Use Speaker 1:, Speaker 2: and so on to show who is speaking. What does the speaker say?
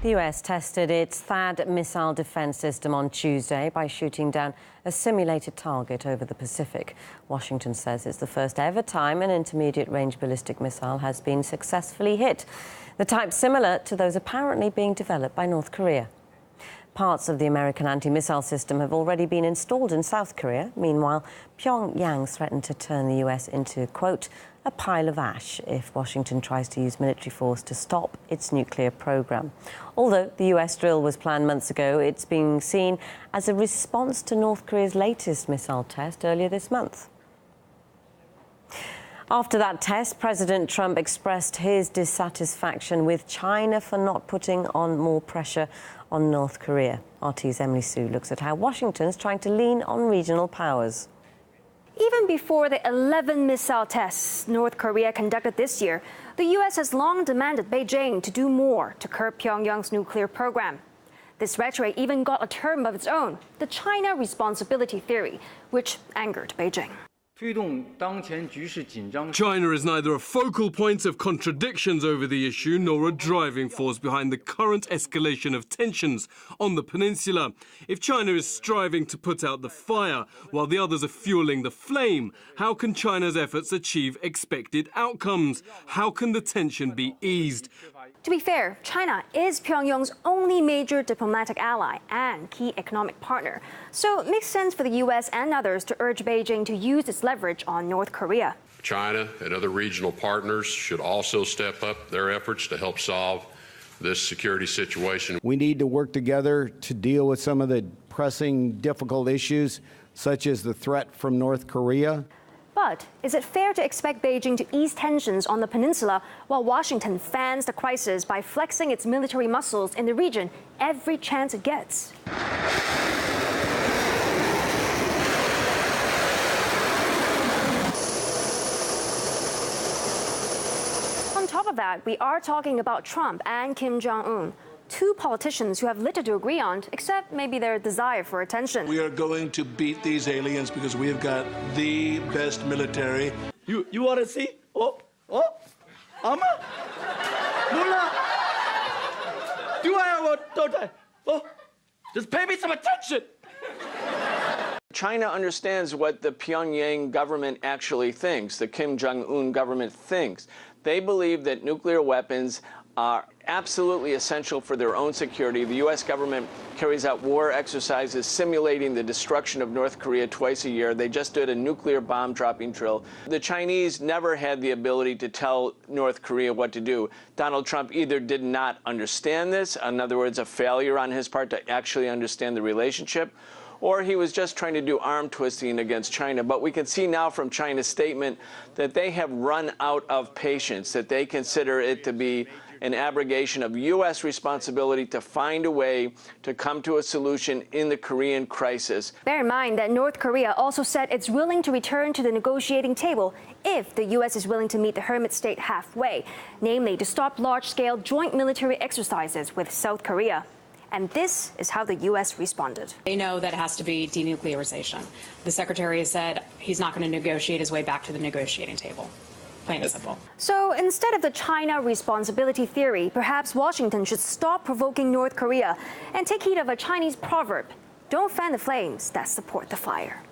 Speaker 1: The US tested its THAAD missile defense system on Tuesday by shooting down a simulated target over the Pacific. Washington says it's the first ever time an intermediate-range ballistic missile has been successfully hit, the type similar to those apparently being developed by North Korea. Parts of the American anti-missile system have already been installed in South Korea. Meanwhile, Pyongyang threatened to turn the US into, quote, a pile of ash if Washington tries to use military force to stop its nuclear program. Although the US drill was planned months ago, it's being seen as a response to North Korea's latest missile test earlier this month. After that test, President Trump expressed his dissatisfaction with China for not putting on more pressure on North Korea. RT's Emily Sue looks at how Washington's trying to lean on regional powers.
Speaker 2: Even before the 11 missile tests North Korea conducted this year, the U.S. has long demanded Beijing to do more to curb Pyongyang's nuclear program. This rhetoric even got a term of its own, the China responsibility theory, which angered Beijing.
Speaker 3: China is neither a focal point of contradictions over the issue nor a driving force behind the current escalation of tensions on the peninsula. If China is striving to put out the fire while the others are fueling the flame, how can China's efforts achieve expected outcomes? How can the tension be eased?
Speaker 2: To be fair, China is Pyongyang's only major diplomatic ally and key economic partner. So it makes sense for the U.S. and others to urge Beijing to use its leverage on North Korea.
Speaker 4: China and other regional partners should also step up their efforts to help solve this security situation.
Speaker 5: We need to work together to deal with some of the pressing, difficult issues, such as the threat from North Korea.
Speaker 2: But is it fair to expect Beijing to ease tensions on the peninsula while Washington fans the crisis by flexing its military muscles in the region every chance it gets? On top of that, we are talking about Trump and Kim Jong-un, two politicians who have little to agree on, except maybe their desire for attention.
Speaker 6: We are going to beat these aliens because we have got the best military.
Speaker 7: You want to see? Amma? Mullah? Do I or don't I? Just pay me some attention.
Speaker 8: China understands what the Pyongyang government actually thinks, the Kim Jong-un government thinks. They believe that nuclear weapons are absolutely essential for their own security. The U.S. government carries out war exercises simulating the destruction of North Korea twice a year. They just did a nuclear bomb dropping drill. The Chinese never had the ability to tell North Korea what to do. Donald Trump either did not understand this, in other words, a failure on his part to actually understand the relationship, or he was just trying to do arm twisting against China. But we can see now from China's statement that they have run out of patience, that they consider it to be an abrogation of U.S. responsibility to find a way to come to a solution in the Korean crisis.
Speaker 2: Bear in mind that North Korea also said it's willing to return to the negotiating table if the U.S. is willing to meet the hermit state halfway, namely to stop large-scale joint military exercises with South Korea. And this is how the U.S. responded.
Speaker 9: They know that it has to be denuclearization. The Secretary has said he's not going to negotiate his way back to the negotiating table. Plain and simple.
Speaker 2: So instead of the China responsibility theory, perhaps Washington should stop provoking North Korea and take heed of a Chinese proverb: don't fan the flames that support the fire.